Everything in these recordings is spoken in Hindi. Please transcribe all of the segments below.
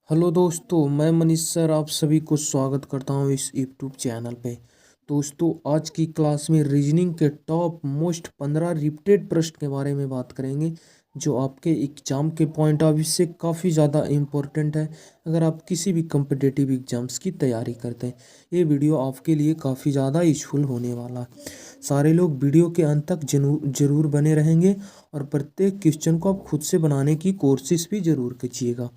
हेलो दोस्तों, मैं मनीष सर आप सभी को स्वागत करता हूं इस यूट्यूब चैनल पे। दोस्तों, आज की क्लास में रीजनिंग के टॉप मोस्ट 15 रिपीटेड प्रश्न के बारे में बात करेंगे, जो आपके एग्जाम के पॉइंट ऑफ व्यू से काफ़ी ज़्यादा इम्पोर्टेंट है। अगर आप किसी भी कम्पिटिटिव एग्जाम्स की तैयारी करते हैं, ये वीडियो आपके लिए काफ़ी ज़्यादा यूजफुल होने वाला है। सारे लोग वीडियो के अंत तक जरूर बने रहेंगे और प्रत्येक क्वेश्चन को आप खुद से बनाने की कोशिश भी ज़रूर कीजिएगा।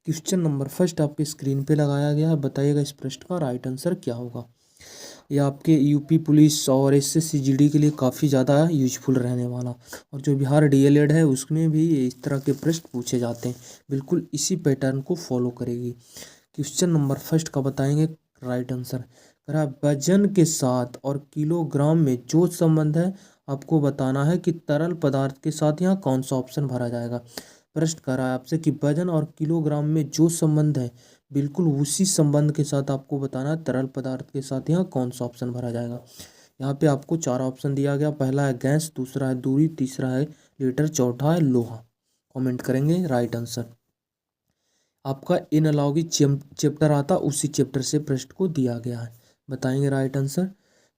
क्वेश्चन नंबर फर्स्ट आपके स्क्रीन पे लगाया गया है। बताइएगा इस प्रश्न का राइट आंसर क्या होगा। ये आपके यूपी पुलिस और एसएससी जीडी के लिए काफ़ी ज़्यादा यूजफुल रहने वाला, और जो बिहार डीएलएड है उसमें भी इस तरह के प्रश्न पूछे जाते हैं। बिल्कुल इसी पैटर्न को फॉलो करेगी। क्वेश्चन नंबर फर्स्ट का बताएंगे राइट आंसर। करा वजन के साथ और किलोग्राम में जो संबंध है आपको बताना है कि तरल पदार्थ के साथ यहाँ कौन सा ऑप्शन भरा जाएगा। प्रश्न कर रहा है आपसे कि वजन और किलोग्राम में जो संबंध है, बिल्कुल उसी संबंध के साथ आपको बताना है तरल पदार्थ के साथ यहाँ कौन सा ऑप्शन भरा जाएगा। यहाँ पे आपको चार ऑप्शन दिया गया। पहला है गैस, दूसरा है दूरी, तीसरा है लीटर, चौथा है लोहा। कमेंट करेंगे राइट आंसर। आपका एनालॉजी चैप्टर आता, उसी चैप्टर से प्रश्न को दिया गया है। बताएंगे राइट आंसर।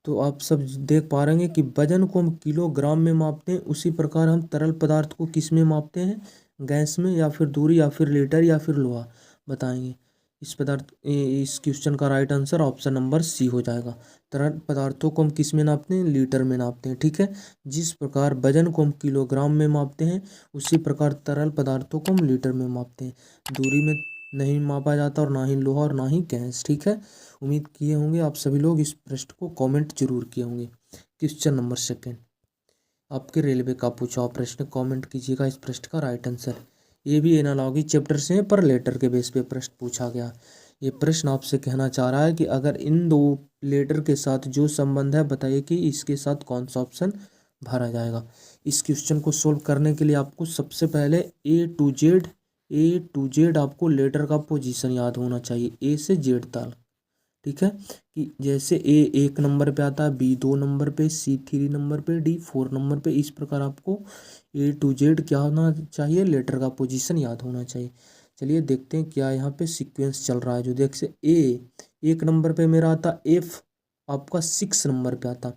तो आप सब देख पा रहे हैं कि वजन को हम किलोग्राम में मापते हैं, उसी प्रकार हम तरल पदार्थ को किस में मापते हैं, गैस में, या फिर दूरी, या फिर लीटर, या फिर लोहा। बताएंगे इस क्वेश्चन का right answer option number C हो जाएगा। तरल पदार्थों को हम किस में नापते हैं, लीटर में नापते हैं। ठीक है, जिस प्रकार वजन को हम किलोग्राम में मापते हैं, उसी प्रकार तरल पदार्थों को हम लीटर में मापते हैं। दूरी में नहीं मापा जाता, और ना ही लोहा और ना ही गैस। ठीक है, उम्मीद किए होंगे आप सभी लोग इस प्रश्न को कमेंट जरूर किए होंगे। क्वेश्चन नंबर सेकेंड आपके रेलवे का पूछा हुआ प्रश्न, कमेंट कीजिएगा इस प्रश्न का राइट आंसर। ये भी एनालॉजी चैप्टर से है, पर लेटर के बेस पे प्रश्न पूछा गया। ये प्रश्न आपसे कहना चाह रहा है कि अगर इन दो लेटर के साथ जो संबंध है, बताइए कि इसके साथ कौन सा ऑप्शन भरा जाएगा। इस क्वेश्चन को सोल्व करने के लिए आपको सबसे पहले ए टू जेड आपको लेटर का पोजीशन याद होना चाहिए, ए से जेड तक। ठीक है, कि जैसे ए 1 नंबर पे आता है, बी 2 नंबर पे, सी 3 नंबर पे, डी 4 नंबर पे। इस प्रकार आपको A to Z क्या होना चाहिए, लेटर का पोजीशन याद होना चाहिए। चलिए देखते हैं क्या यहाँ पे सीक्वेंस चल रहा है। जो देख से ए 1 नंबर पे मेरा आता, एफ आपका 6 नंबर पे आता।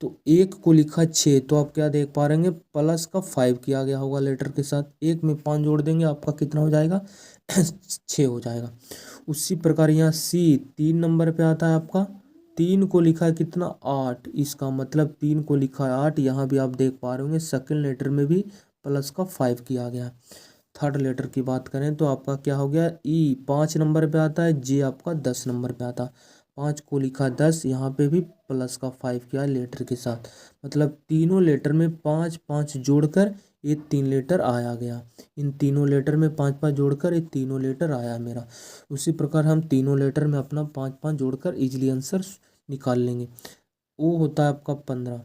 तो एक को लिखा 6, तो आप क्या देख पा रहे हैं, प्लस का 5 किया गया होगा लेटर के साथ। एक में 5 जोड़ देंगे, आपका कितना हो जाएगा 6 हो जाएगा। उसी प्रकार यहाँ सी 3 नंबर पे आता है आपका, 3 को लिखा है कितना 8, इसका मतलब 3 को लिखा है 8। यहाँ भी आप देख पा रहे होंगे सेकंड लेटर में भी प्लस का 5 किया गया। थर्ड लेटर की बात करें तो आपका क्या हो गया, ई 5 नंबर पे आता है, जे आपका 10 नंबर पे आता। 5 को लिखा 10, यहाँ पे भी प्लस का 5 किया लेटर के साथ। मतलब तीनों लेटर में 5 5 जोड़कर ये 3 लेटर आया गया। इन तीनों लेटर में 5 5 जोड़कर ये तीनों लेटर आया मेरा। उसी प्रकार हम तीनों लेटर में अपना 5 5 जोड़कर इजीली आंसर निकाल लेंगे। वो होता है आपका 15।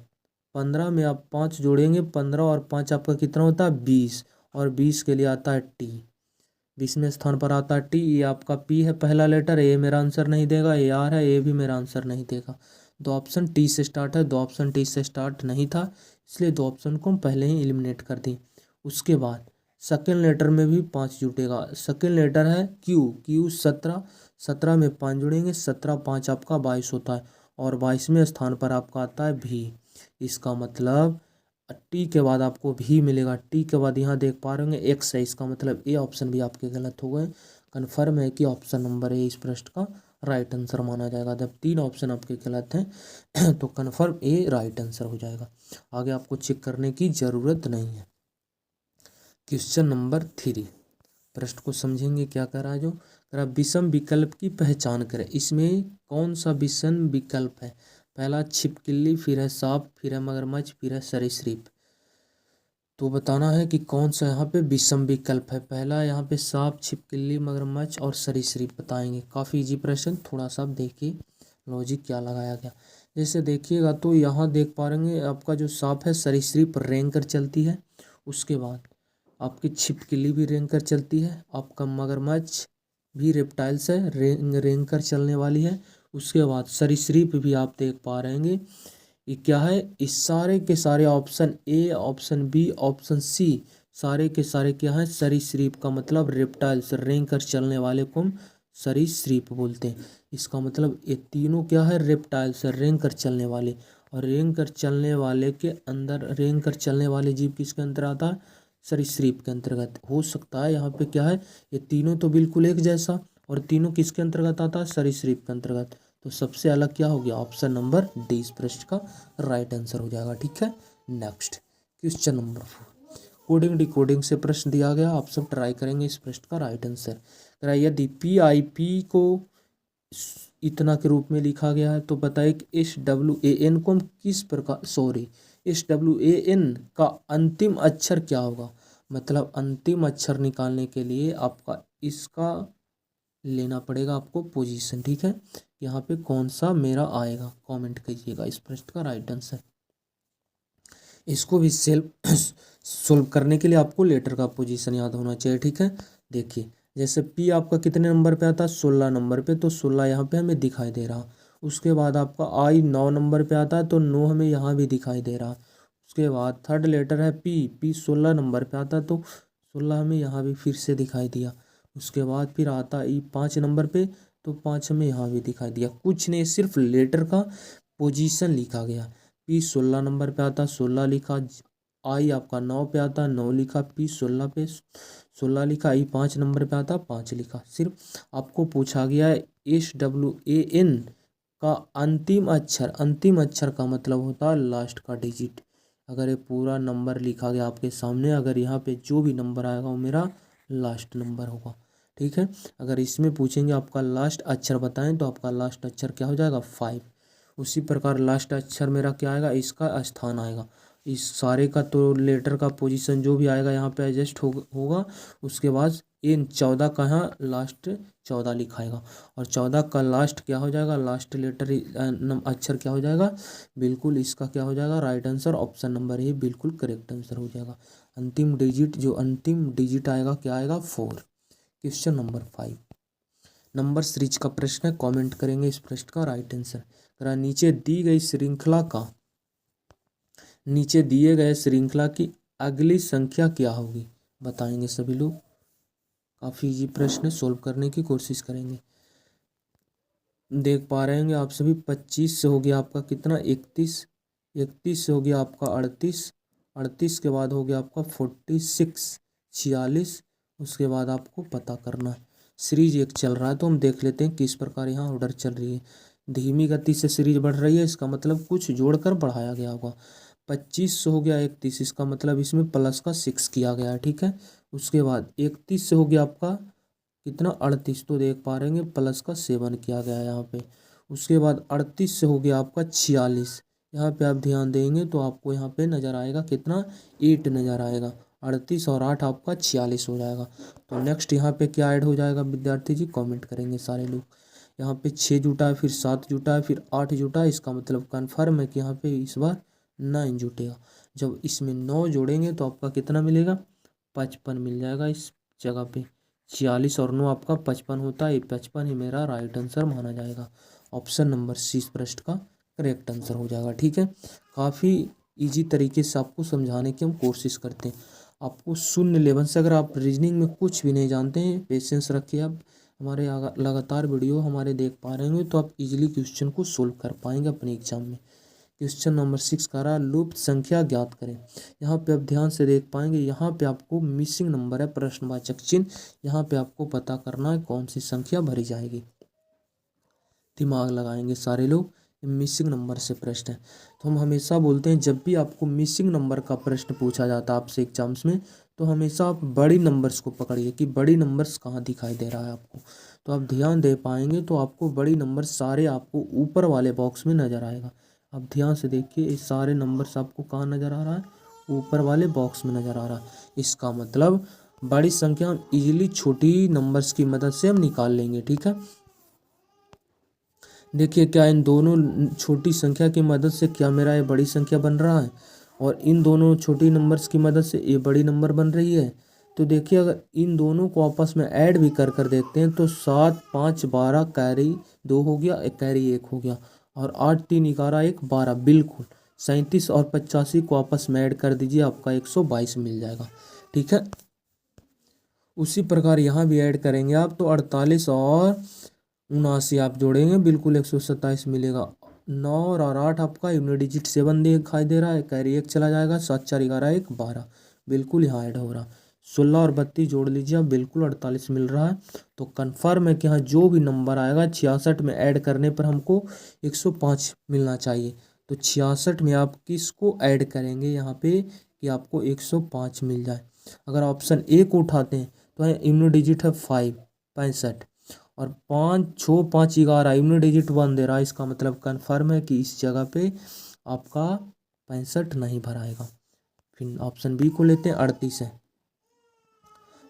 15 में आप 5 जोड़ेंगे, 15 और 5 आपका कितना होता है 20, और 20 के लिए आता है टी। 20वें स्थान पर आता है टी। ये आपका पी है पहला लेटर, ए मेरा आंसर नहीं देगा। ए आर है, ए भी मेरा आंसर नहीं देगा। दो ऑप्शन टी से स्टार्ट है, दो ऑप्शन टी से स्टार्ट नहीं था, इसलिए दो ऑप्शन को हम पहले ही एलिमिनेट कर दी। उसके बाद सेकेंड लेटर में भी 5 जुटेगा। सेकेंड लेटर है क्यू, क्यू 17, 17 में 5 जुड़ेंगे, 17 5 आपका 22 होता है, और 22वें स्थान पर आपका आता है भी। इसका मतलब टी के बाद आपको भी मिलेगा। टी के बाद यहाँ देख पा रहे होंगे एक्स है, इसका मतलब ए ऑप्शन भी आपके गलत हो गए। कन्फर्म है कि ऑप्शन नंबर ए इस प्रश्न का राइट आंसर माना जाएगा। जब 3 ऑप्शन आपके गलत हैं तो कन्फर्म ए राइट आंसर हो जाएगा। आगे आपको चेक करने की ज़रूरत नहीं है। क्वेश्चन नंबर 3 प्रश्न को समझेंगे क्या कह रहा है। जो कह रहा विषम विकल्प की पहचान करें, इसमें कौन सा विषम विकल्प है। पहला छिपकली, फिर है सांप, फिर है मगरमच्छ, फिर है सरीसृप। तो बताना है कि कौन सा यहाँ पे विषम विकल्प है। पहला यहाँ पे सांप, छिपकली, मगरमच्छ और सरीसृप बताएंगे। काफ़ी इजी प्रश्न, थोड़ा सा देखिए लॉजिक क्या लगाया गया। जैसे देखिएगा तो यहाँ देख पा रहे हैं आपका जो सांप है सरीसृप रेंग कर चलती है। उसके बाद आपकी छिपकली भी रेंग कर चलती है। आपका मगरमच्छ भी रेप्टाइल्स है, रेंग रेंग कर चलने वाली है। उसके बाद सरीसृप भी आप देख पा रहे हैं। ये क्या है, इस सारे के सारे option A, option B, option C सारे के सारे क्या हैं, सरीसृप का मतलब रेप्टाइल्स, रेंग कर चलने वाले को हम सरीसृप बोलते हैं। इसका मतलब ये तीनों क्या है, रेप्टाइल्स, रेंग कर चलने वाले। और रेंग कर चलने वाले के अंदर, रेंग कर चलने वाले जीव किसके अंदर आता है, सरीसृप के अंतर्गत। हो सकता है यहाँ पे क्या है, ये तीनों तो बिल्कुल एक जैसा, और तीनों किसके अंतर्गत आता है, सरीसृप के अंतर्गत। तो सबसे अलग क्या हो गया, ऑप्शन नंबर डी इस प्रश्न का राइट आंसर हो जाएगा। ठीक है, next question number 4, coding decoding से प्रश्न दिया गया, आप सब ट्राई करेंगे इस प्रश्न का राइट आंसर। यदि PIP को इतना के रूप में लिखा गया है तो बताइए कि SWAN को हम किस प्रकार, SWAN का अंतिम अक्षर क्या होगा। मतलब अंतिम अक्षर निकालने के लिए आपका इसका लेना पड़ेगा आपको पोजीशन। ठीक है, यहाँ पे कौन सा मेरा आएगा, कमेंट कीजिएगा इस प्रश्न का राइट आंसर। इसको भी सोल्व करने के लिए आपको लेटर का पोजीशन याद होना चाहिए। ठीक है, देखिए जैसे P आपका कितने नंबर पे आता है, 16 नंबर पे, तो 16 यहाँ पे हमें दिखाई दे रहा। उसके बाद आपका I 9 नंबर पे आता है, तो 9 हमें यहाँ भी दिखाई दे रहा। उसके बाद थर्ड लेटर है P 16 नंबर पे आता है, तो 16 हमें यहाँ भी फिर से दिखाई दिया। उसके बाद फिर आता I 5 नंबर पे, तो 5 हमें यहाँ भी दिखाई दिया। कुछ नहीं, सिर्फ लेटर का पोजीशन लिखा गया। P 16 नंबर पे आता, 16 लिखा। I आपका 9 पे आता, 9 लिखा। P 16 पे 16 लिखा। I 5 नंबर पे आता, 5 लिखा। सिर्फ आपको पूछा गया है SWAN का अंतिम अक्षर। अंतिम अक्षर का मतलब होता है लास्ट का डिजिट। अगर ये पूरा नंबर लिखा गया आपके सामने, अगर यहाँ पे जो भी नंबर आएगा वो मेरा लास्ट नंबर होगा। ठीक है, अगर इसमें पूछेंगे आपका लास्ट अक्षर बताएं, तो आपका लास्ट अक्षर क्या हो जाएगा, 5। उसी प्रकार लास्ट अक्षर मेरा क्या आएगा, इसका स्थान आएगा। इस सारे का तो लेटर का पोजीशन जो भी आएगा यहाँ पे एडजस्ट होगा। उसके बाद इन 14 का यहाँ लास्ट 14 लिखाएगा, और 14 का लास्ट क्या हो जाएगा, लास्ट लेटर अक्षर क्या हो जाएगा, बिल्कुल इसका क्या हो जाएगा, right answer option number A बिल्कुल करेक्ट आंसर हो जाएगा। अंतिम डिजिट, जो अंतिम डिजिट आएगा क्या आएगा, 4। क्वेश्चन नंबर 5 नंबर सीरीज का प्रश्न है, कमेंट करेंगे इस प्रश्न का राइट आंसर। नीचे दी गई श्रृंखला का, नीचे दिए गए श्रृंखला की अगली संख्या क्या होगी, बताएंगे सभी लोग। काफ़ी इजी प्रश्न है, सोल्व करने की कोशिश करेंगे। देख पा रहे होंगे आप सभी, 25 से हो गया आपका कितना, 31। 31 से हो गया आपका 38। 38 के बाद हो गया आपका 46, 46। उसके बाद आपको पता करना है। सीरीज एक चल रहा है, तो हम देख लेते हैं किस प्रकार यहाँ ऑर्डर चल रही है। धीमी गति से सीरीज बढ़ रही है, इसका मतलब कुछ जोड़कर बढ़ाया गया होगा। 25 से हो गया 31, इसका मतलब इसमें प्लस का 6 किया गया है। ठीक है, उसके बाद 31 से हो गया आपका कितना, 38, तो देख पा रहे हैं प्लस का 7 किया गया है यहाँ पे। उसके बाद 38 से हो गया आपका 46, यहाँ पे आप ध्यान देंगे तो आपको यहाँ पे नज़र आएगा कितना, 8 नज़र आएगा। 38 और 8 आपका 46 हो जाएगा। तो नेक्स्ट यहाँ पे क्या ऐड हो जाएगा विद्यार्थी जी, कमेंट करेंगे सारे लोग। यहाँ पे 6 जुटा है, फिर 7 जुटा है, फिर 8 जुटा है। इसका मतलब कन्फर्म है कि यहाँ पे इस बार 9 जुटेगा। जब इसमें 9 जोड़ेंगे तो आपका कितना मिलेगा, 55 मिल जाएगा इस जगह पे। 46 और 9 आपका 55 होता है, 55 ही मेरा राइट आंसर माना जाएगा। ऑप्शन नंबर सी इस प्रश्न का करेक्ट आंसर हो जाएगा। ठीक है, काफ़ी इजी तरीके से आपको समझाने की हम कोशिश करते हैं। आपको शून्य लेवल से, अगर आप रीजनिंग में कुछ भी नहीं जानते हैं, पेशेंस रखिए। आप हमारे लगातार वीडियो हमारे देख पा रहे होंगे, तो आप इजीली क्वेश्चन को सोल्व कर पाएंगे अपने एग्जाम में। क्वेश्चन नंबर 6 का रहा, लुप्त संख्या ज्ञात करें। यहाँ पे आप ध्यान से देख पाएंगे, यहाँ पे आपको मिसिंग नंबर है, प्रश्नवाचक चिन्ह। यहाँ पे आपको पता करना है कौन सी संख्या भरी जाएगी। दिमाग लगाएंगे सारे लोग, मिसिंग नंबर से प्रश्न है। तो हम हमेशा बोलते हैं, जब भी आपको मिसिंग नंबर का प्रश्न पूछा जाता है आपसे एग्जाम्स में, तो हमेशा आप बड़ी नंबर्स को पकड़िए कि बड़ी नंबर्स कहाँ दिखाई दे रहा है आपको। तो आप ध्यान दे पाएंगे तो आपको बड़ी नंबर सारे आपको ऊपर वाले बॉक्स में नज़र आएगा। आप ध्यान से देखिए, ये सारे नंबर्स आपको कहाँ नज़र आ रहा है, ऊपर वाले बॉक्स में नज़र आ रहा है। इसका मतलब बड़ी संख्या हम इजीली छोटी नंबर्स की मदद से हम निकाल लेंगे। ठीक है, देखिए क्या इन दोनों छोटी संख्या की मदद से क्या मेरा ये बड़ी संख्या बन रहा है, और इन दोनों छोटी नंबर्स की मदद से ये बड़ी नंबर बन रही है। तो देखिए अगर इन दोनों को आपस में ऐड भी कर कर देखते हैं, तो 7 5 12 कैरी 2 हो गया, एक कैरी 1 हो गया, और 8 3 11 1 12, बिल्कुल 37 और 85 को आपस में ऐड कर दीजिए, आपका 122 मिल जाएगा। ठीक है। उसी प्रकार यहाँ भी ऐड करेंगे आप, तो 48 और 79 आप जोड़ेंगे, बिल्कुल 127 मिलेगा। 9 और 8 आपका यूनिट डिजिट 7 दिखाई दे रहा है, कैरी 1 चला जाएगा, 7 4 11 1 12, बिल्कुल यहाँ ऐड हो रहा। 16 और 32 जोड़ लीजिए आप, बिल्कुल 48 मिल रहा है। तो कन्फर्म है कि यहाँ जो भी नंबर आएगा 66 में ऐड करने पर हमको 105 मिलना चाहिए। तो 66 में आप किसको ऐड करेंगे यहाँ पे कि आपको 105 मिल जाए। अगर ऑप्शन ए को उठाते हैं तो यूनिट डिजिट है 5 65, और 5 6 5 11 यूनिट डिजिट 1 दे रहा है, इसका मतलब कन्फर्म है कि इस जगह पे आपका 65 नहीं भराएगा। फिर ऑप्शन बी को लेते हैं, 38 है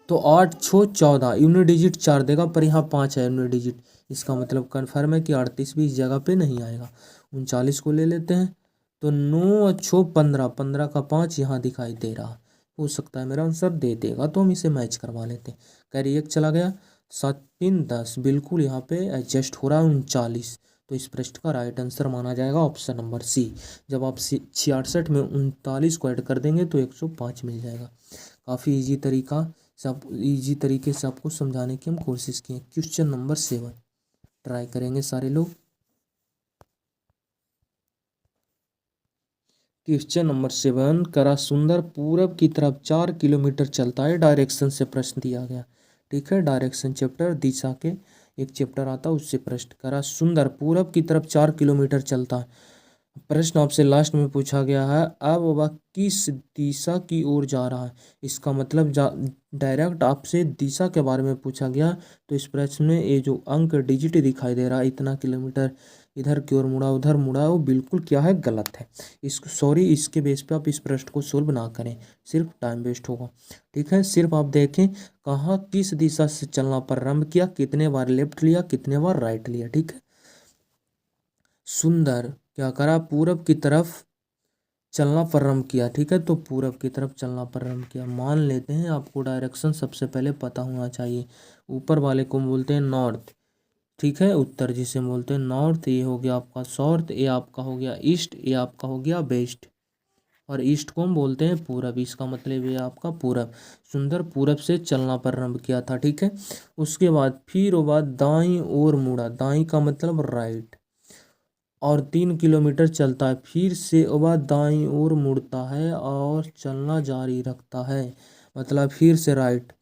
तो 8 6 14 यूनिट डिजिट 4 देगा, पर यहाँ 5 है यूनिट डिजिट, इसका मतलब कन्फर्म है कि 38 भी इस जगह पे नहीं आएगा। 39 को ले लेते हैं, तो 9 और 6 15 15 का 5 यहाँ दिखाई दे रहा, हो सकता है मेरा आंसर दे देगा, तो हम इसे मैच करवा लेते हैं। कैरी 1 चला गया, 7 3 10, बिल्कुल यहाँ पे एडजस्ट हो रहा है 39, तो इस प्रश्न का राइट आंसर माना जाएगा ऑप्शन नंबर सी। जब आप 66 में 39 को ऐड कर देंगे तो 105 मिल जाएगा। काफ़ी इजी तरीके से आपको समझाने की हम कोशिश किए। क्वेश्चन नंबर 7 ट्राई करेंगे सारे लोग। क्वेश्चन नंबर 7, करा सुंदर पूरब की तरफ 4 किलोमीटर चलता है, डायरेक्शन से प्रश्न दिया गया। ठीक है, डायरेक्शन चैप्टर दिशा के एक चैप्टर आता है, उससे प्रश्न। करा सुंदर पूरब की तरफ 4 किलोमीटर चलता है, प्रश्न आपसे लास्ट में पूछा गया है, अब वह किस दिशा की ओर जा रहा है। इसका मतलब डायरेक्ट आपसे दिशा के बारे में पूछा गया, तो इस प्रश्न में ये जो अंक डिजिट दिखाई दे रहा है, इतना किलोमीटर इधर की ओर मुड़ा उधर मुड़ा, वो बिल्कुल क्या है, गलत है। इसके बेस पे आप इस प्रश्न को सोल्व ना करें, सिर्फ टाइम वेस्ट होगा। ठीक है, सिर्फ आप देखें कहाँ किस दिशा से चलना प्रारंभ किया, कितने बार लेफ्ट लिया, कितने बार राइट लिया। ठीक है, सुंदर क्या करा, पूरब की तरफ चलना प्रारंभ किया। ठीक है, तो पूरब की तरफ चलना प्रारंभ किया, मान लेते हैं आपको डायरेक्शन सबसे पहले पता होना चाहिए। ऊपर वाले को बोलते हैं नॉर्थ, ठीक है, उत्तर जिसे बोलते हैं नॉर्थ, ये हो गया आपका साउथ, ये आपका हो गया ईस्ट, ये आपका हो गया वेस्ट, और ईस्ट को हम बोलते हैं पूरब, इसका मतलब ये आपका पूरब। सुंदर पूरब से चलना प्रारंभ किया था। ठीक है, उसके बाद फिर वो बाद दाईं ओर मुड़ा, दाईं का मतलब राइट, और 3 किलोमीटर चलता है, फिर से वह दाईं ओर मुड़ता है और चलना जारी रखता है, मतलब फिर से राइट,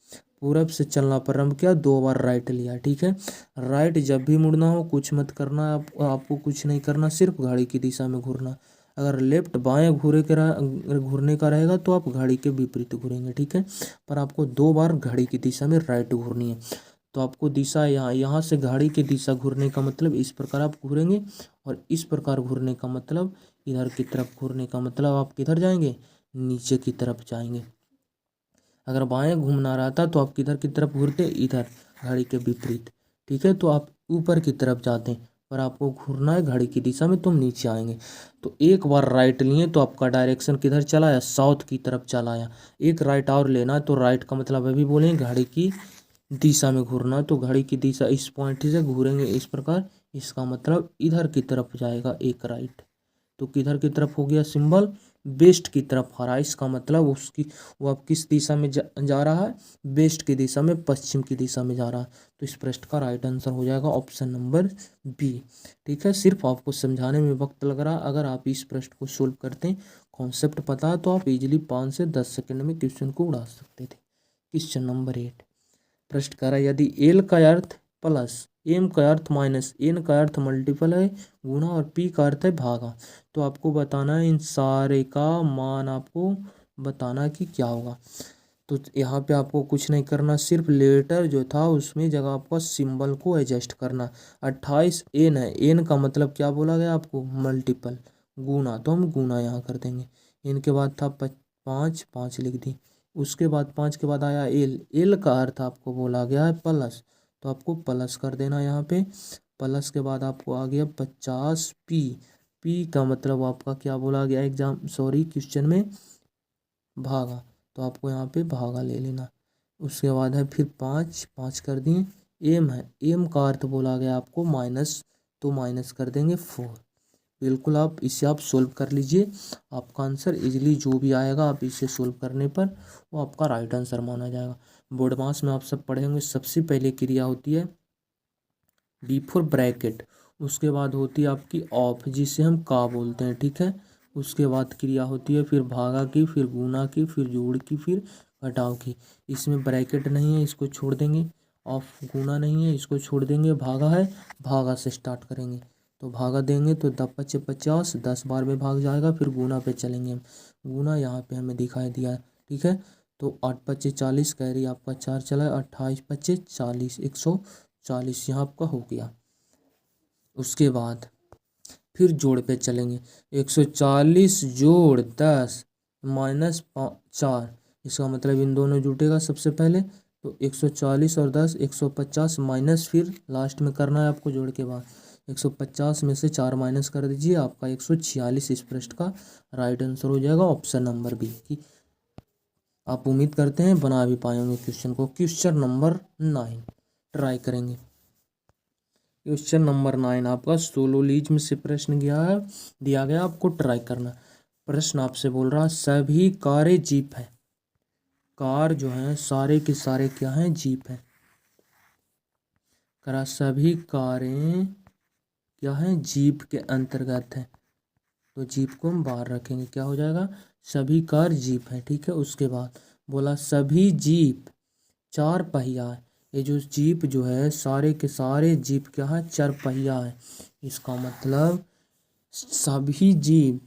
पूरब से चलना प्रारंभ किया, 2 बार राइट लिया। ठीक है, राइट जब भी मुड़ना हो कुछ मत करना, आपको कुछ नहीं करना, सिर्फ घड़ी की दिशा में घूरना। अगर लेफ्ट बाएं घूरने का रहेगा तो आप घड़ी के विपरीत घूरेंगे। ठीक है, पर आपको 2 बार घड़ी की दिशा में राइट घूरनी है। तो आपको दिशा यहाँ से घड़ी की दिशा घूरने का मतलब इस प्रकार आप घूरेंगे, और इस प्रकार घूरने का मतलब इधर की तरफ घूरने का मतलब आप किधर जाएंगे, नीचे की तरफ जाएंगे। अगर बाएं घूमना रहता तो आप किधर की तरफ घूरते, इधर घड़ी के विपरीत। ठीक है, तो आप ऊपर की तरफ जाते हैं, पर आपको घूरना है घड़ी की दिशा में, तो हम नीचे आएंगे। तो एक बार राइट लिए तो आपका डायरेक्शन किधर चला आया, साउथ की तरफ चला आया। एक राइट और लेना, तो राइट का मतलब अभी बोलेंगे घड़ी की दिशा में घूरना, तो घड़ी की दिशा इस पॉइंट से घूरेंगे इस प्रकार, इसका मतलब इधर की तरफ जाएगा एक राइट। तो किधर की तरफ हो गया सिंबल, वेस्ट की तरफ आ रहा है, इसका मतलब वो अब किस दिशा में जा रहा है, वेस्ट की दिशा में, पश्चिम की दिशा में जा रहा है। तो इस प्रश्न का राइट आंसर हो जाएगा ऑप्शन नंबर बी। ठीक है, सिर्फ आपको समझाने में वक्त लग रहा है, अगर आप इस प्रश्न को सोल्व करते हैं, कॉन्सेप्ट पता है, तो आप इजीली 5 से 10 सेकंड में क्वेश्चन को उड़ा सकते थे। क्वेश्चन नंबर 8 प्रश्न कर रहा है, यदि एल का अर्थ प्लस एम का अर्थ माइनस एन का अर्थ मल्टीपल है, गुणा, और पी का अर्थ है भागा, तो आपको बताना है इन सारे का मान, आपको बताना कि क्या होगा। तो यहाँ पे आपको कुछ नहीं करना, सिर्फ लेटर जो था उसमें जगह आपका सिंबल को एडजस्ट करना। 28 एन है, एन का मतलब क्या बोला गया आपको, मल्टीपल, गुना, तो हम गुना यहाँ कर देंगे। एन के बाद था 5 5 लिख दी, उसके बाद 5 के बाद आया एल, एल का अर्थ आपको बोला गया है प्लस, तो आपको प्लस कर देना यहाँ पे। प्लस के बाद आपको आ गया 50 पी, पी का मतलब आपका क्या बोला गया क्वेश्चन में, भागा, तो आपको यहाँ पे भागा ले लेना। उसके बाद है फिर 5 5 कर दिए, एम है, एम का अर्थ बोला गया आपको माइनस, तो माइनस कर देंगे 4, बिल्कुल आप इसे आप सोल्व कर लीजिए, आपका आंसर इजीली जो भी आएगा आप इसे सोल्व करने पर वो आपका राइट आंसर माना जाएगा। बोर्ड मास में आप सब पढ़े होंगे, सबसे पहले क्रिया होती है बिफोर ब्रैकेट, उसके बाद होती है आपकी ऑफ जिसे हम का बोलते हैं, ठीक है। उसके बाद क्रिया होती है फिर भागा की, फिर गुना की, फिर जोड़ की, फिर घटाव की। इसमें ब्रैकेट नहीं है, इसको छोड़ देंगे। ऑफ गुना नहीं है, इसको छोड़ देंगे। भागा है, भागा से स्टार्ट करेंगे। तो भागा देंगे तो 10×5 = 50, 10 बार में भाग जाएगा। फिर गुना पे चलेंगे हम, गुना यहाँ पे हमें दिखाई दिया है, ठीक है। तो 8×5 = 40, कैरी आपका 4 चला है। 28×5 = 40, 140 यहाँ आपका हो गया। उसके बाद फिर जोड़ पे चलेंगे, 140 जोड़ 10 माइनस 4, इसका मतलब इन दोनों जुटेगा सबसे पहले। तो 140 और 10 150 माइनस फिर लास्ट में करना है आपको जोड़ के बाद। 150 में से 4 माइनस कर दीजिए, आपका 146 इस प्रश्न का राइट आंसर हो जाएगा, ऑप्शन नंबर बी की। आप उम्मीद करते हैं बना भी पाएंगे क्वेश्चन को। क्वेश्चन नंबर 9 ट्राई करेंगे। क्वेश्चन नंबर 9 आपका सोलोलिज्म से प्रश्न दिया गया, आपको ट्राई करना। प्रश्न आपसे बोल रहा सभी कारें जीप है। कार जो है सारे के सारे क्या हैं, जीप है। करा सभी कारें क्या हैं, जीप के अंतर्गत है। तो जीप को हम बाहर रखेंगे, क्या हो जाएगा, सभी कार जीप है, ठीक है। उसके बाद बोला सभी जीप 4 पहिया है। ये जो जीप जो है सारे के सारे जीप क्या है, 4 पहिया है। इसका मतलब सभी जीप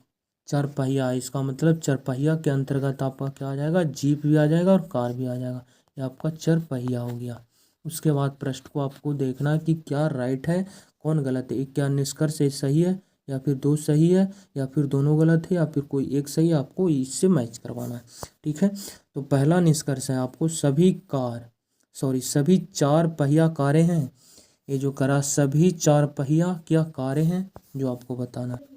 4 पहिया है, इसका मतलब 4 पहिया के अंतर्गत आपका क्या आ जाएगा, जीप भी आ जाएगा और कार भी आ जाएगा। ये आपका 4 पहिया हो गया। उसके बाद प्रश्न को आपको देखना कि क्या राइट है कौन गलत है, क्या निष्कर्ष सही है या फिर दो सही है या फिर दोनों गलत है या फिर कोई एक सही है, आपको इससे मैच करवाना है, ठीक है। तो पहला निष्कर्ष है आपको सभी 4 पहिया कारें हैं। ये जो करा सभी 4 पहिया क्या कारें हैं, जो आपको बताना है।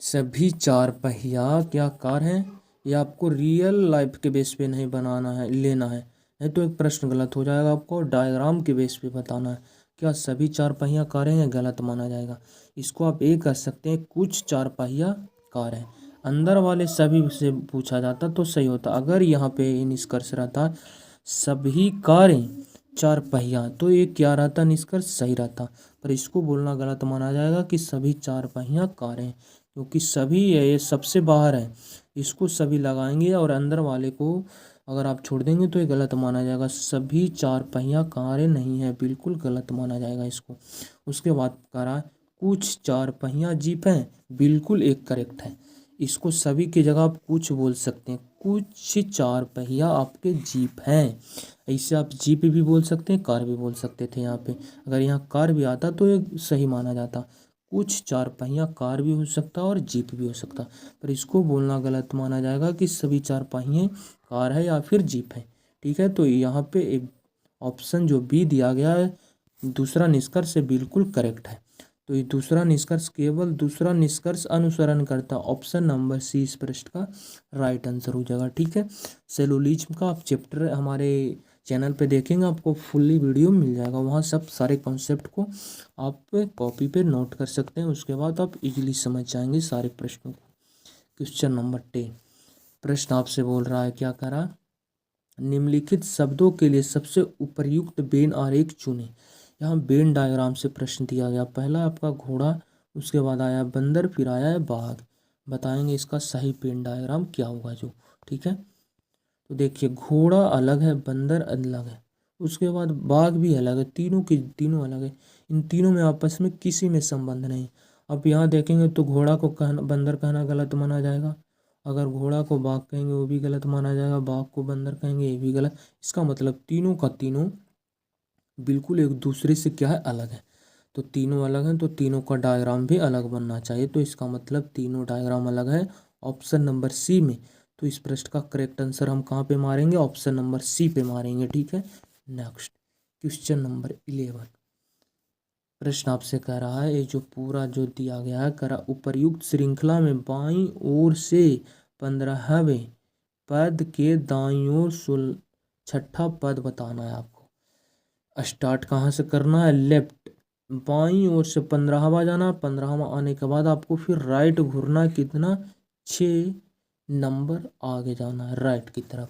सभी 4 पहिया क्या कार हैं, ये आपको रियल लाइफ के बेस पे नहीं बनाना है, लेना है, नहीं तो एक प्रश्न गलत हो जाएगा। आपको डायग्राम के बेस पे बताना है, क्या सभी 4 पहिया कारें हैं, गलत माना जाएगा। इसको आप ये कर सकते हैं कुछ 4 पहिया कार हैं। अंदर वाले सभी से पूछा जाता तो सही होता। अगर यहाँ पे निष्कर्ष रहता सभी कारें 4 पहिया, तो ये क्या रहता, निष्कर्ष सही रहता। पर इसको बोलना गलत माना जाएगा कि सभी 4 पहिया कारें, क्योंकि सभी ये सबसे बाहर है, इसको सभी लगाएंगे और अंदर वाले को अगर आप छोड़ देंगे तो ये गलत माना जाएगा। सभी 4 पहिया कारें नहीं है, बिल्कुल गलत माना जाएगा इसको। उसके बाद करा कुछ 4 पहिया जीप हैं, बिल्कुल एक करेक्ट है। इसको सभी की जगह आप कुछ बोल सकते हैं, कुछ 4 पहिया आपके जीप हैं। ऐसे आप जीप भी बोल सकते हैं, कार भी बोल सकते थे यहाँ पे। अगर यहाँ कार भी आता तो ये सही माना जाता। कुछ 4 पहिया कार भी हो सकता और जीप भी हो सकता, पर इसको बोलना गलत माना जाएगा कि सभी 4 पहिए कार है या फिर जीप है, ठीक है। तो यहाँ पे एक ऑप्शन जो बी दिया गया है दूसरा निष्कर्ष से बिल्कुल करेक्ट है। तो ये दूसरा निष्कर्ष केवल दूसरा निष्कर्ष अनुसरण करता, ऑप्शन नंबर सी इस प्रश्न का राइट आंसर हो जाएगा, ठीक है। सेलुलिज्म का आप चैप्टर हमारे चैनल पे देखेंगे, आपको फुल्ली वीडियो मिल जाएगा, वहाँ सब सारे कॉन्सेप्ट को आप कॉपी पे नोट कर सकते हैं। उसके बाद आप इजीली समझ जाएंगे सारे प्रश्नों को। क्वेश्चन नंबर 10 प्रश्न आपसे बोल रहा है क्या करा, निम्नलिखित शब्दों के लिए सबसे उपयुक्त वेन आरेख चुनें। यहाँ वेन डायग्राम से प्रश्न दिया गया। पहला आपका घोड़ा, उसके बाद आया बंदर, फिर आया है बाघ। बताएंगे इसका सही वेन डायग्राम क्या होगा जो, ठीक है। तो देखिए घोड़ा अलग है, बंदर अलग है, उसके बाद बाघ भी अलग है, तीनों की तीनों अलग है। इन तीनों में आपस में किसी में संबंध नहीं। अब यहाँ देखेंगे तो घोड़ा को कहना बंदर कहना गलत माना जाएगा, अगर घोड़ा को बाघ कहेंगे वो भी गलत माना जाएगा, बाघ को बंदर कहेंगे ये भी गलत। इसका मतलब तीनों का तीनों बिल्कुल एक दूसरे से क्या है, अलग है। तो तीनों अलग हैं तो तीनों का डायग्राम भी अलग बनना चाहिए। तो इसका मतलब तीनों डायग्राम अलग है, ऑप्शन नंबर सी में। तो इस प्रश्न का करेक्ट आंसर हम कहाँ पे मारेंगे, ऑप्शन नंबर सी पे मारेंगे, ठीक है। नेक्स्ट क्वेश्चन नंबर 11 प्रश्न आपसे कह रहा है, ये जो पूरा जो दिया गया है करा उपर्युक्त श्रृंखला में बाईं ओर से 15वें पद के दाईं ओर 6ठा पद बताना है आपको। स्टार्ट कहाँ से करना है, लेफ्ट बाईं ओर से 15वां जाना, 15वां आने के बाद आपको फिर राइट घूरना, कितना 6 नंबर आगे जाना है राइट की तरफ।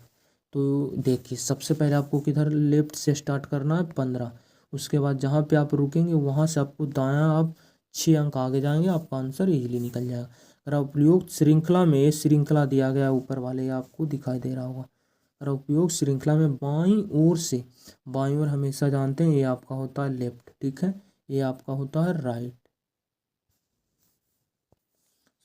तो देखिए सबसे पहले आपको किधर लेफ्ट से स्टार्ट करना है 15, उसके बाद जहाँ पे आप रुकेंगे वहाँ से आपको दायां आप 6 अंक आगे जाएंगे, आपका आंसर इजीली निकल जाएगा। अगर आप उपयुक्त श्रृंखला में, श्रृंखला दिया गया ऊपर वाले आपको दिखाई दे रहा होगा, अगर उपयोग श्रृंखला में बाईं ओर से, बाईं ओर हमेशा जानते हैं ये आपका होता है लेफ्ट, ठीक है, ये आपका होता है राइट,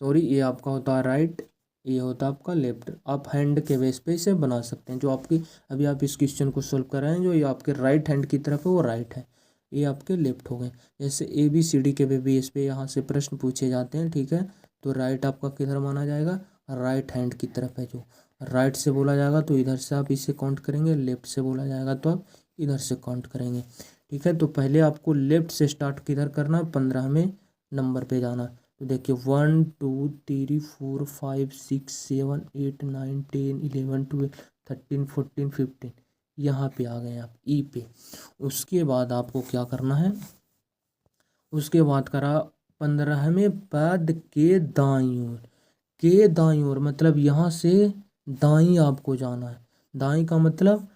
सॉरी ये आपका होता है राइट, ये होता है आपका लेफ्ट। आप हैंड के बेस पे इसे बना सकते हैं। जो आपकी अभी आप इस क्वेश्चन को सोल्व कर रहे हैं, जो ये आपके राइट हैंड की तरफ है वो राइट है, ये आपके लेफ्ट हो गए। जैसे ABCD के बेस पे यहाँ से प्रश्न पूछे जाते हैं, ठीक है, तो राइट आपका किधर माना जाएगा, राइट हैंड की तरफ है। जो राइट से बोला जाएगा तो इधर से आप इसे काउंट करेंगे, लेफ्ट से बोला जाएगा तो आप इधर से काउंट करेंगे, ठीक है। तो पहले आपको लेफ्ट से स्टार्ट किधर करना, 15वें नंबर पे जाना। तो देखिए 1 2 3 4 5 6 7 8 9 10 11 12 13 14 15, यहाँ पे आ गए आप ई पे। उसके बाद आपको क्या करना है, उसके बाद करा 15वें पद के दाईं ओर, के दाईं ओर मतलब यहाँ से दाईं आपको जाना है। दाईं का मतलब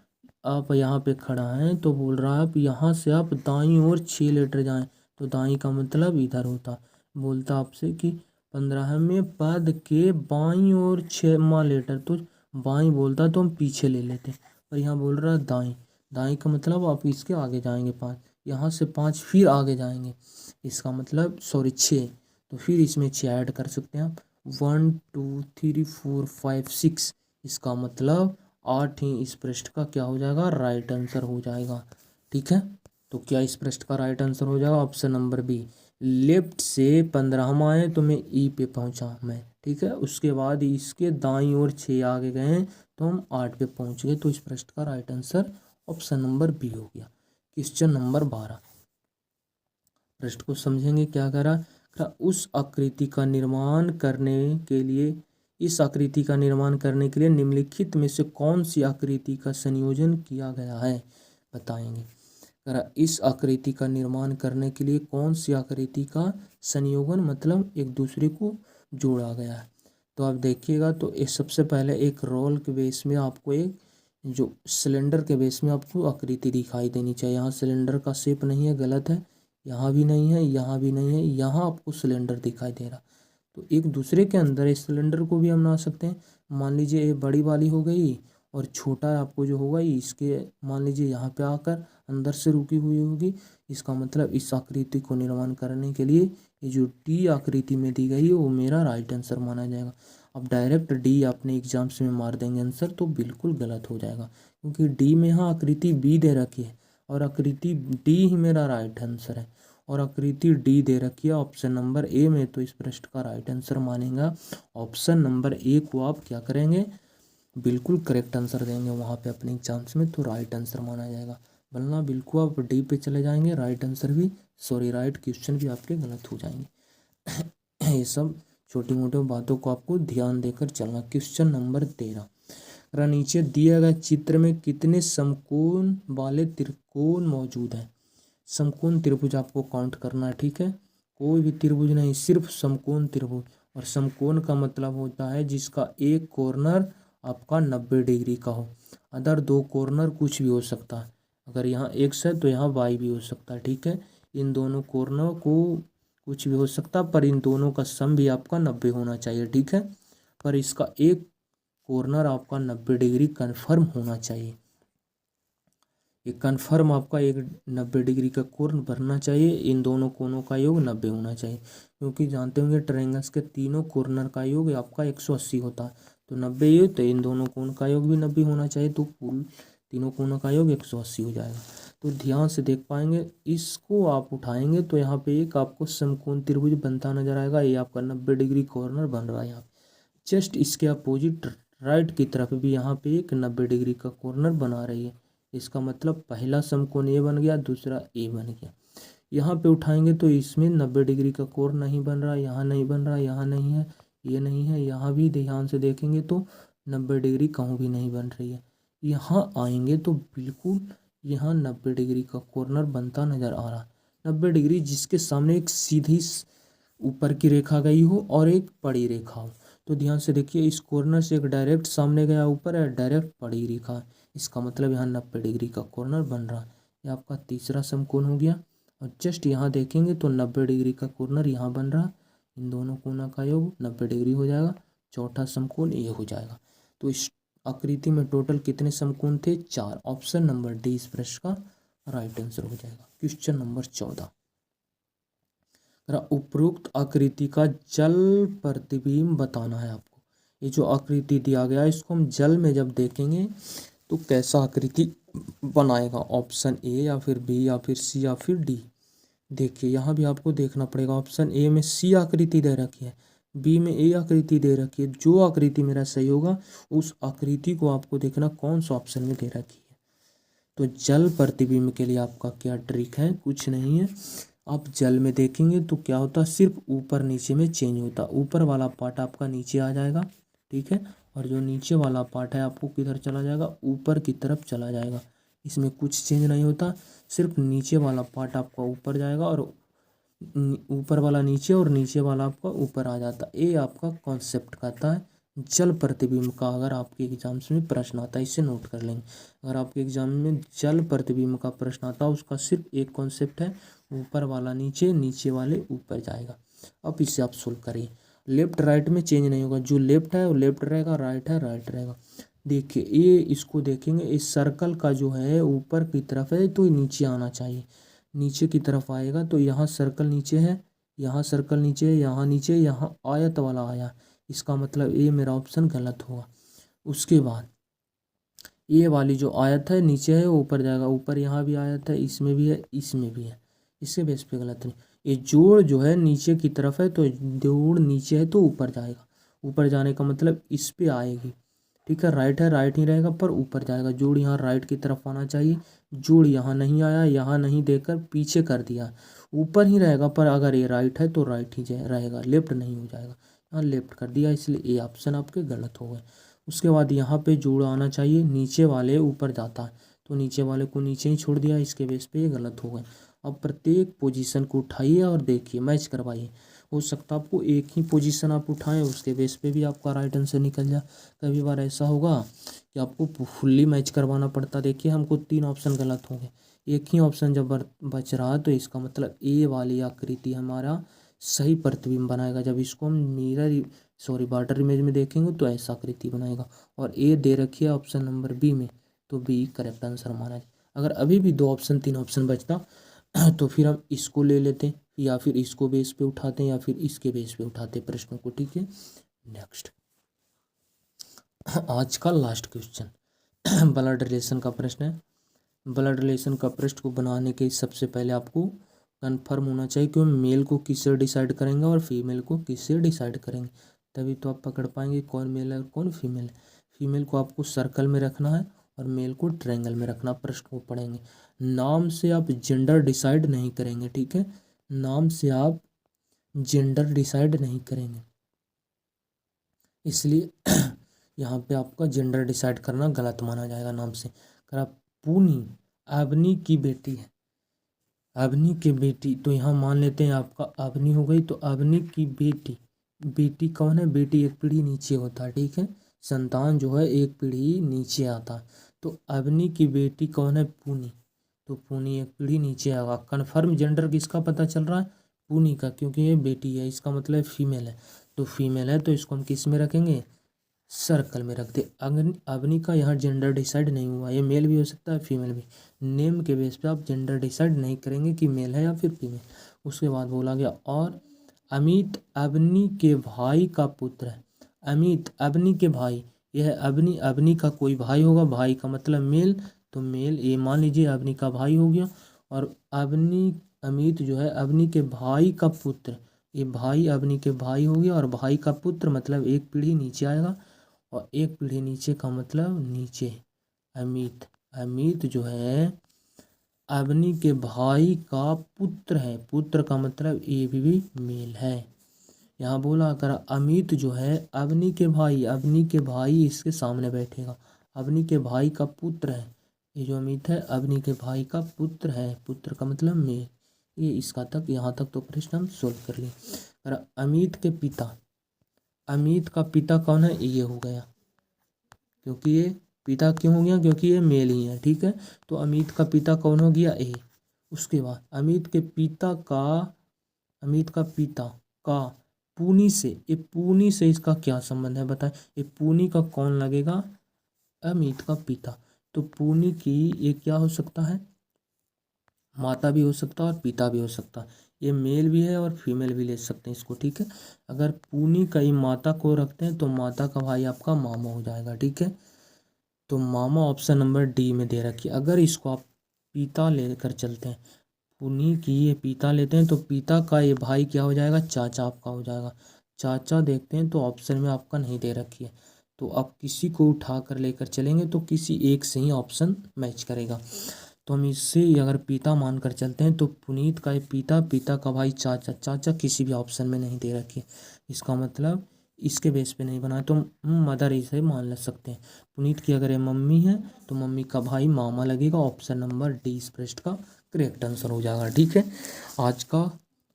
आप यहाँ पे खड़ा हैं तो बोल रहा है आप यहाँ से आप दाईं ओर 6 लेटर जाएं, तो दाईं का मतलब इधर होता, बोलता आपसे कि 15वें पद के बाईं ओर 6वां लेटर, तो बाईं बोलता तो हम पीछे ले लेते, पर यहाँ बोल रहा है दाईं। दाईं का मतलब आप इसके आगे जाएंगे 5, यहाँ से 5 फिर आगे जाएंगे, इसका मतलब सॉरी 6, तो फिर इसमें 6 ऐड कर सकते हैं आप, 1 2 3 4 5 6, इसका मतलब 8 ही इस पृष्ठ का क्या हो जाएगा, राइट आंसर हो जाएगा, ठीक है। तो क्या इस पृष्ठ का राइट आंसर हो जाएगा, ऑप्शन नंबर बी। लेफ्ट से 15वां आए तो मैं ई पे पहुंचा मैं, ठीक है, उसके बाद इसके दाईं ओर 6 आगे गए हैं तो हम 8 पे पहुंच गए, तो इस पृष्ठ का right answer option number B हो गया। क्वेश्चन नंबर 12, पृष्ठ को समझेंगे क्या करा, उस आकृति का निर्माण करने के लिए, इस आकृति का निर्माण करने के लिए निम्नलिखित में से कौन सी आकृति का संयोजन किया गया है, बताएंगे। इस आकृति का निर्माण करने के लिए कौन सी आकृति का संयोजन मतलब एक दूसरे को जोड़ा गया है। तो आप देखिएगा तो इस सबसे पहले एक रोल के बेस में आपको एक जो सिलेंडर के बेस में आपको आकृति दिखाई देनी चाहिए। यहाँ सिलेंडर का शेप नहीं है, गलत है, यहाँ भी नहीं है, यहाँ भी नहीं है, यहाँ आपको सिलेंडर दिखाई दे रहा। तो एक दूसरे के अंदर इस सिलेंडर को भी हम बना सकते हैं। मान लीजिए ये बड़ी वाली हो गई और छोटा आपको जो होगा इसके मान लीजिए यहाँ पे आकर अंदर से रुकी हुई होगी, इसका मतलब इस आकृति को निर्माण करने के लिए ये जो डी आकृति में दी गई है वो मेरा राइट आंसर माना जाएगा। अब डायरेक्ट डी अपने एग्जाम्स में मार देंगे आंसर तो बिल्कुल गलत हो जाएगा, क्योंकि डी में यहाँ आकृति बी दे रखी है और आकृति डी ही मेरा राइट आंसर है, और आकृति डी दे रखी है ऑप्शन नंबर ए में, तो इस प्रश्न का राइट आंसर मानेगा ऑप्शन नंबर ए को। आप क्या करेंगे, बिल्कुल करेक्ट आंसर देंगे वहाँ पे अपने एग्जाम्स में, तो राइट आंसर माना जाएगा। वरना बिल्कुल आप डी पे चले जाएंगे, राइट आंसर भी सॉरी राइट क्वेश्चन भी आपके गलत हो जाएंगे। ये सब छोटी मोटी बातों को आपको ध्यान देकर चलना। क्वेश्चन नंबर 13, नीचे दिए गए चित्र में कितने समकोण वाले त्रिकोण मौजूद हैं। समकोण त्रिभुज आपको काउंट करना है, ठीक है, कोई भी त्रिभुज नहीं, सिर्फ समकोण त्रिभुज। और समकोण का मतलब होता है जिसका एक कॉर्नर आपका 90 डिग्री का हो, अदर दो कॉर्नर कुछ भी हो सकता है, अगर यहाँ एक्स है तो यहाँ वाई भी हो सकता है, ठीक है, इन दोनों कॉर्नर को कुछ भी हो सकता है, पर इन दोनों का सम भी आपका 90 होना चाहिए, ठीक है, पर इसका एक कॉर्नर आपका 90 डिग्री कन्फर्म होना चाहिए। ये कन्फर्म आपका एक 90 डिग्री का कोण बनना चाहिए, इन दोनों कोणों का योग 90 होना चाहिए, क्योंकि जानते होंगे ट्रायंगल्स के तीनों कॉर्नर का योग आपका 180 होता है, तो 90 ये तो इन दोनों कोण का योग भी 90 होना चाहिए, तो कुल तीनों कोणों का योग 180 हो जाएगा। तो ध्यान से देख पाएंगे, इसको आप उठाएंगे तो यहाँ पे एक आपको समकोण त्रिभुज बनता नजर आएगा, ये आपका 90 डिग्री कॉर्नर बन रहा है यहाँ। जस्ट इसके अपोजिट राइट की तरफ भी यहाँ पे एक 90 डिग्री का कॉर्नर बना रही है, इसका मतलब पहला समकोण ए बन गया, दूसरा ए बन गया। यहाँ पे उठाएंगे तो इसमें 90 डिग्री का कोण नहीं बन रहा, यहाँ नहीं बन रहा, यहाँ नहीं है, ये नहीं है, यहाँ भी ध्यान से देखेंगे तो 90 डिग्री कहूँ भी नहीं बन रही है। यहाँ आएंगे तो बिल्कुल यहाँ 90 डिग्री का कॉर्नर बनता नज़र आ रहा। 90 डिग्री जिसके सामने एक सीधी ऊपर की रेखा गई हो और एक पड़ी रेखा हो। तो ध्यान से देखिए, इस कॉर्नर से एक डायरेक्ट सामने गया ऊपर है, डायरेक्ट पड़ी रेखा है, इसका मतलब यहाँ 90 डिग्री का कॉर्नर बन रहा है। ये आपका तीसरा समकोण हो गया। और जस्ट यहाँ देखेंगे तो 90 डिग्री का कॉर्नर यहाँ बन रहा है, इन दोनों कोना का योग 90 डिग्री हो जाएगा। चौथा समकोण ये हो जाएगा। तो इस आकृति में टोटल कितने समकोण थे? 4। ऑप्शन नंबर डी इस प्रश्न का राइट आंसर हो जाएगा। क्वेश्चन नंबर 14, उपरोक्त आकृति का जल प्रतिबिंब बताना है आपको। ये जो आकृति दिया गया है इसको हम जल में जब देखेंगे तो कैसा आकृति बनाएगा? ऑप्शन ए या फिर बी या फिर सी या फिर डी। देखिए यहाँ भी आपको देखना पड़ेगा। ऑप्शन ए में सी आकृति दे रखी है, बी में ए आकृति दे रखी है। जो आकृति मेरा सही होगा उस आकृति को आपको देखना कौन सा ऑप्शन में दे रखी है। तो जल प्रतिबिंब के लिए आपका क्या ट्रिक है? कुछ नहीं है। आप जल में देखेंगे तो क्या होता है, सिर्फ ऊपर नीचे में चेंज होता है। ऊपर वाला पार्ट आपका नीचे आ जाएगा, ठीक है, और जो नीचे वाला पार्ट है आपको किधर चला जाएगा? ऊपर की तरफ चला जाएगा। इसमें कुछ चेंज नहीं होता, सिर्फ नीचे वाला पार्ट आपका ऊपर जाएगा और ऊपर वाला नीचे और नीचे वाला आपका ऊपर आ जाता है। ये आपका कॉन्सेप्ट कहता है जल प्रतिबिंब का। अगर आपके एग्जाम्स में प्रश्न आता है, इसे नोट कर लेंगे। अगर आपके एग्जाम में जल प्रतिबिंब का प्रश्न आता है उसका सिर्फ एक कॉन्सेप्ट है, ऊपर वाला नीचे, नीचे वाले ऊपर जाएगा। अब इसे आप सोल्व करिए। लेफ्ट राइट में चेंज नहीं होगा, जो लेफ्ट है वो लेफ्ट रहेगा, राइट है राइट रहेगा। देखिए ये इसको देखेंगे, इस सर्कल का जो है ऊपर की तरफ है तो नीचे आना चाहिए, नीचे की तरफ आएगा। तो यहाँ सर्कल नीचे है, यहाँ सर्कल नीचे है, यहाँ नीचे, यहाँ आयत वाला आया, इसका मतलब ये मेरा ऑप्शन गलत होगा। उसके बाद ये वाली जो आयत है नीचे है वो ऊपर जाएगा, ऊपर यहाँ भी आयत है, इसमें भी है, इसमें भी है, इससे बेस पे गलत नहीं। ये जोड़ जो है नीचे की तरफ है तो जोड़ नीचे है तो ऊपर जाएगा, ऊपर जाने का मतलब इस पे आएगी, ठीक है। राइट है राइट ही रहेगा पर ऊपर जाएगा। जोड़ यहाँ राइट की तरफ आना चाहिए, जोड़ यहाँ नहीं आया, यहाँ नहीं देकर पीछे कर दिया, ऊपर ही रहेगा। पर अगर ये राइट है तो राइट ही रहेगा, लेफ्ट नहीं हो जाएगा। यहाँ लेफ्ट कर दिया, इसलिए ये ऑप्शन आपके गलत हो गए। उसके बाद यहाँ पे जोड़ आना चाहिए, नीचे वाले ऊपर जाता है तो नीचे वाले को नीचे ही छोड़ दिया, इसके बेस पे ये गलत हो गए। अब प्रत्येक पोजीशन को उठाइए और देखिए, मैच करवाइए। हो सकता है आपको एक ही पोजीशन आप उठाएं उसके बेस पे भी आपका राइट आंसर निकल जाए। कभी बार ऐसा होगा कि आपको फुल्ली मैच करवाना पड़ता। देखिए हमको 3 ऑप्शन गलत हो गए, एक ही ऑप्शन जब बच रहा तो इसका मतलब ए वाली आकृति हमारा सही प्रतिबिंब बनाएगा। जब इसको हम वाटर इमेज में देखेंगे तो ऐसा आकृति बनाएगा। और ए दे रखी है ऑप्शन नंबर बी में, तो बी करेक्ट आंसर माना जाए। अगर अभी भी 2 ऑप्शन 3 ऑप्शन बचता तो फिर हम इसको ले लेते या फिर इसको बेस पे उठाते या फिर इसके बेस पे उठाते प्रश्नों को, ठीक है। नेक्स्ट आज का लास्ट क्वेश्चन ब्लड रिलेशन का प्रश्न है। ब्लड रिलेशन का प्रश्न को बनाने के सबसे पहले आपको कन्फर्म होना चाहिए कि मेल को किससे डिसाइड करेंगे और फीमेल को किससे डिसाइड करेंगे, तभी तो आप पकड़ पाएंगे कौन मेल है और कौन फीमेल है। फीमेल को आपको सर्कल में रखना है और मेल को ट्रायंगल में रखना। प्रश्न को पढ़ेंगे, नाम से आप जेंडर डिसाइड नहीं करेंगे, ठीक है। नाम से आप जेंडर डिसाइड नहीं करेंगे, इसलिए यहाँ पे आपका जेंडर डिसाइड करना गलत माना जाएगा नाम से। अगर आप पूनी अवनी की बेटी है, अवनी की बेटी, तो यहाँ मान लेते हैं आपका अवनी हो गई, तो अवनी की बेटी, बेटी कौन है? बेटी एक पीढ़ी नीचे होता है, ठीक है। संतान जो है एक पीढ़ी नीचे आता है। तो अवनी की बेटी कौन है? पूनी, तो पूनी एक पीढ़ी नीचे आएगा। कन्फर्म जेंडर किसका पता चल रहा है? पूनी का, क्योंकि ये बेटी है, इसका मतलब फीमेल है। तो फीमेल है तो इसको हम किस में रखेंगे? सर्कल में रख दे। अवनी का यहाँ जेंडर डिसाइड नहीं हुआ, ये मेल भी हो सकता है फीमेल भी। नेम के बेस पे आप जेंडर डिसाइड नहीं करेंगे कि मेल है या फिर फीमेल। उसके बाद बोला गया और अमित अवनी के भाई का पुत्र है। अमित अवनी के भाई, यह अवनी अवनी का कोई भाई होगा, भाई का मतलब मेल, तो मेल ये मान लीजिए अवनी का भाई हो गया। और अवनी अमित जो है अवनी के भाई का पुत्र, ये भाई अवनी के भाई हो गया, और भाई का पुत्र मतलब एक पीढ़ी नीचे आएगा, और एक पीढ़ी नीचे का मतलब नीचे। अमित, अमित जो है अवनी के भाई का पुत्र है, पुत्र का मतलब ये भी मेल है। यहाँ बोला अगर अमित जो है अवनी के भाई, अवनी के भाई इसके सामने बैठेगा, अवनी के भाई का पुत्र है। ये जो अमित है अवनी के भाई का पुत्र है, पुत्र का मतलब मेल, ये इसका तक, यहाँ तक तो प्रश्न हम सोल्व कर लिए। और अमित के पिता, अमित का पिता कौन है, ये हो गया, क्योंकि ये पिता क्यों हो गया, क्योंकि ये मेल ही है, ठीक है। तो अमित का पिता कौन हो गया, ए। उसके बाद अमित के पिता का, अमित का पिता का पूनी से, ये पूनी से इसका क्या संबंध है बताएं। ये पूनी का कौन लगेगा, अमित का पिता। तो पूनी की ये क्या हो सकता है, माता भी हो सकता है और पिता भी हो सकता है। ये मेल भी है और फीमेल भी ले सकते हैं इसको, ठीक है। अगर पूनी कई माता को रखते हैं तो माता का भाई आपका मामा हो जाएगा, ठीक है। तो मामा ऑप्शन नंबर डी में दे रखी है। अगर इसको आप पिता लेकर चलते हैं, पुनी की ये पिता लेते हैं तो पिता का ये भाई क्या हो जाएगा, चाचा आपका हो जाएगा। चाचा देखते हैं तो ऑप्शन में आपका नहीं दे रखी है, तो आप किसी को उठा कर लेकर चलेंगे तो किसी एक से ही ऑप्शन मैच करेगा। तो हम इससे अगर पिता मानकर चलते हैं तो पुनीत का ये पिता, पिता का भाई चाचा, चाचा किसी भी ऑप्शन में नहीं दे रखी है। इसका मतलब इसके बेस पे नहीं बना, तो मदर इसे मान सकते हैं। पुनीत की अगर ये मम्मी है तो मम्मी का भाई मामा लगेगा। ऑप्शन नंबर डी इस प्रश्न का करेक्ट आंसर हो जाएगा, ठीक है। आज का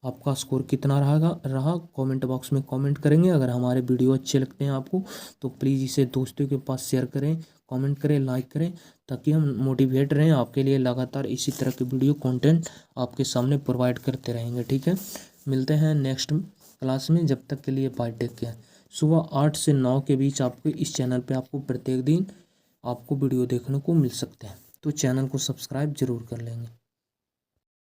आपका स्कोर कितना रहा कमेंट बॉक्स में कमेंट करेंगे। अगर हमारे वीडियो अच्छे लगते हैं आपको तो प्लीज़ इसे दोस्तों के पास शेयर करें, कमेंट करें, लाइक करें, ताकि हम मोटिवेट रहें आपके लिए। लगातार इसी तरह के वीडियो कंटेंट आपके सामने प्रोवाइड करते रहेंगे, ठीक है। मिलते हैं नेक्स्ट क्लास में, जब तक के लिए बाय, टेक केयर। सुबह 8 से 9 के बीच आपको इस चैनल पे आपको प्रत्येक दिन आपको वीडियो देखने को मिल सकते हैं, तो चैनल को सब्सक्राइब जरूर कर लेंगे।